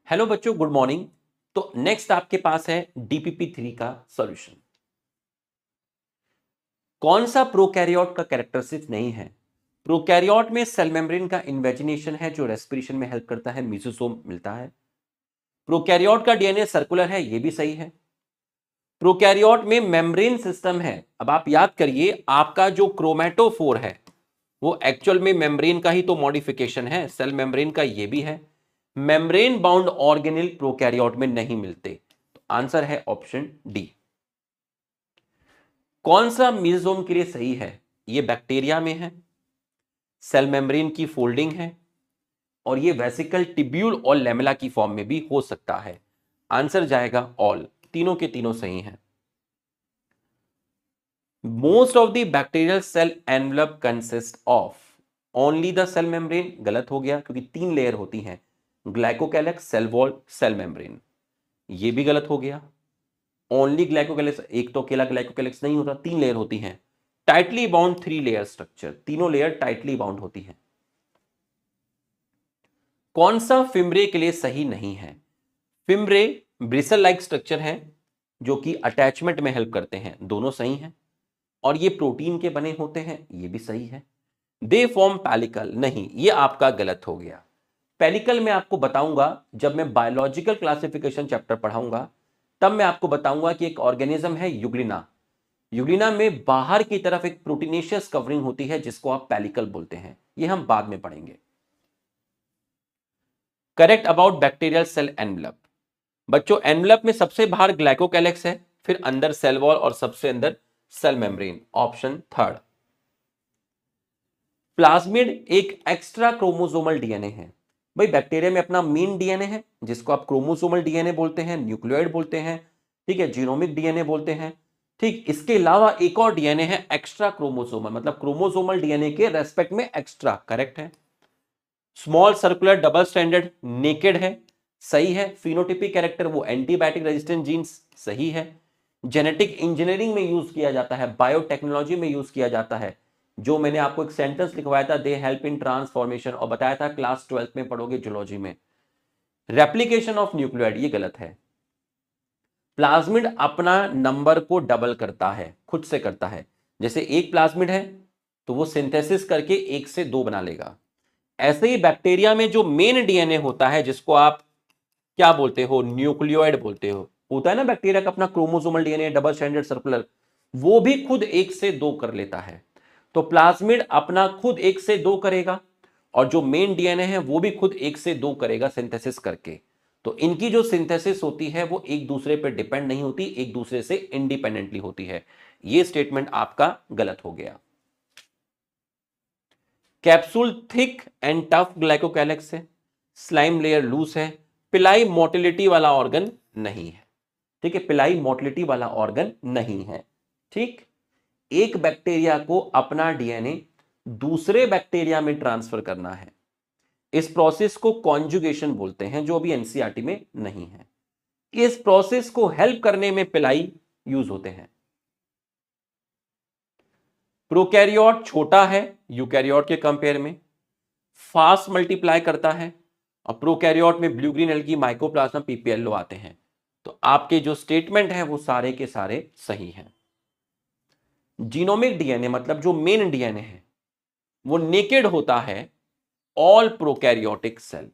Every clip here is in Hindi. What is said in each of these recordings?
हेलो बच्चों, गुड मॉर्निंग। तो नेक्स्ट आपके पास है DPP3 का सॉल्यूशन। कौन सा प्रोकैरियोट का कैरेक्टरिस्टिक नहीं है? प्रोकैरियोट में सेल मेम्ब्रेन का इन्वेजिनेशन है जो रेस्पिरेशन में हेल्प करता है, मेसोसोम मिलता है। प्रोकैरियोट का डीएनए सर्कुलर है, यह भी सही है। प्रोकैरियोट में मेम्ब्रेन सिस्टम है। अब आप याद करिए, आपका जो क्रोमैटोफोर है वो एक्चुअल में मेम्ब्रेन का ही तो मॉडिफिकेशन है, सेल मेम्ब्रेन का ये भी है। मेम्ब्रेन बाउंड ऑर्गेनेल प्रोकैरियोट में नहीं मिलते, तो आंसर है ऑप्शन डी। कौन सा मेसोसोम के लिए सही है? ये बैक्टीरिया में है, सेल मेम्ब्रेन की फोल्डिंग है, और ये वेसिकल, टिब्यूल और लेमेला की फॉर्म में भी हो सकता है। आंसर जाएगा ऑल, तीनों के तीनों सही हैं। Most of the bacterial cell envelope consist of only the cell membrane, गलत हो गया क्योंकि 3 लेयर होती हैं, glycocalyx, cell wall, cell membrane, ये भी गलत हो गया। ओनली ग्लाइकोकैलेक्स, एक तो अकेला ग्लाइकोकैलेक्स नहीं होता, 3 लेयर होती हैं। टाइटली बाउंड 3 लेयर स्ट्रक्चर, तीनों लेयर टाइटली बाउंड होती हैं। कौन सा फिम्ब्रे के लिए सही नहीं है? फिम्ब्रे ब्रिसल लाइक स्ट्रक्चर है जो कि अटैचमेंट में हेल्प करते हैं, दोनों सही हैं। और ये प्रोटीन के बने होते हैं, ये भी सही है। दे फॉर्म पैलिकल, नहीं, ये आपका गलत हो गया। पेलिकल में आपको बताऊंगा जब मैं बायोलॉजिकल क्लासिफिकेशन चैप्टर पढ़ाऊंगा, तब मैं आपको बताऊंगा कि एक ऑर्गेनिज्म है यूग्लिना। यूग्लिना में बाहर की तरफ एक प्रोटीनेशियस कवरिंग होती है जिसको आप पेलिकल बोलते हैं, ये हम बाद में पढ़ेंगे। Correct about bacterial cell envelope. बच्चों, एनवलप में सबसे बाहर ग्लाइकोकैलेक्स है, फिर अंदर सेल वॉल और सबसे अंदर cell membrane, option third. Plasmid एक एक्स्ट्रा क्रोमोसोमल डीएनए है। भाई, बैक्टीरिया में अपना मेन डीएनए है जिसको आप क्रोमोसोमल डीएनए बोलते हैं, न्यूक्लियोइड बोलते हैं, ठीक है, जीनोमिक डीएनए बोलते हैं। ठीक, इसके अलावा एक और डीएनए है एक्स्ट्रा क्रोमोसोमल, मतलब क्रोमोसोमल डीएनए के रेस्पेक्ट में एक्स्ट्रा, करेक्ट है। Small circular double stranded naked है, सही है। फिनोटिपिक कैरेक्टर वो एंटीबायोटिक रेजिस्टेंट जीन्स, सही है। जेनेटिक इंजीनियरिंग में यूज किया जाता है, बायोटेक्नोलॉजी में यूज किया जाता है। जो मैंने आपको एक सेंटेंस लिखवाया था, दे हेल्प इन ट्रांसफॉर्मेशन, और बताया था क्लास 12th में पढ़ोगे जूलॉजी में। रेप्लिकेशन ऑफ न्यूक्लियोइड, ये गलत है। प्लाज्मिड अपना नंबर को डबल करता है, खुद से करता है। जैसे एक प्लाज्मिड है तो वो सिंथेसिस करके 1 से 2 बना लेगा। ऐसे ही बैक्टीरिया में जो मेन डीएनए होता है, जिसको आप क्या बोलते हो, न्यूक्लियोइड बोलते हो, होता है ना बैक्टीरिया का अपना chromosomal DNA double stranded circular, वो भी खुद 1 से 2 कर लेता है। तो प्लाज्मिड अपना खुद 1 से 2 करेगा, और जो मेन डीएनए है वो भी खुद 1 से 2 करेगा सिंथेसिस करके। तो इनकी जो सिंथेसिस होती है वो एक दूसरे पर डिपेंड नहीं होती, एक दूसरे से इंडिपेंडेंटली होती है। ये स्टेटमेंट आपका गलत हो गया। Capsule thick and tough glycocalyx है, स्लाइम लेयर लूज है, पिलाई मोटिलिटी वाला ऑर्गन नहीं है। ठीक है, पिलाई मोटिलिटी वाला ऑर्गन नहीं है। ठीक, एक बैक्टीरिया को अपना डीएनए दूसरे बैक्टीरिया में ट्रांसफर करना है, इस प्रोसेस को कॉन्जुगेशन बोलते हैं, जो अभी एनसीईआरटी में नहीं है। इस प्रोसेस को हेल्प करने में पिलाई यूज होते हैं। प्रोकैरियोट छोटा है यूकैरियोट के कंपेयर में, फास्ट मल्टीप्लाई करता है, और प्रोकैरियोट में blue green algae, mycoplasma, PPLO आते हैं। तो आपके जो स्टेटमेंट है वो सारे के सारे सही हैं। जीनोमिक डीएनए मतलब जो मेन डीएनए है वो नेकेड होता है ऑल प्रोकैरियोटिक सेल।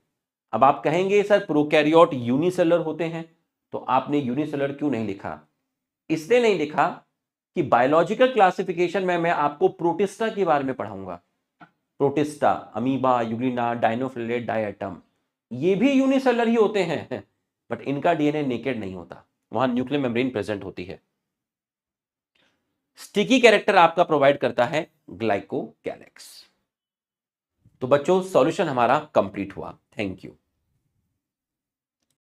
अब आप कहेंगे सर प्रोकैरियोट यूनिसेलर होते हैं, तो आपने यूनिसेलर क्यों नहीं लिखा? इसलिए नहीं लिखा कि बायोलॉजिकल क्लासिफिकेशन में मैं आपको प्रोटिस्टा के बारे में पढ़ाऊंगा। प्रोटिस्टा, अमीबा, यूग्लिना, डायनोफिलेट, डायटम, ये भी यूनिसेलर ही होते हैं, बट इनका डीएनए नेकेड नहीं होता, वहां न्यूक्लियर मेम्ब्रेन प्रेजेंट होती है। स्टिकी कैरेक्टर आपका प्रोवाइड करता है ग्लाइकोकैलेक्स। तो बच्चों, सॉल्यूशन हमारा कंप्लीट हुआ। Thank you.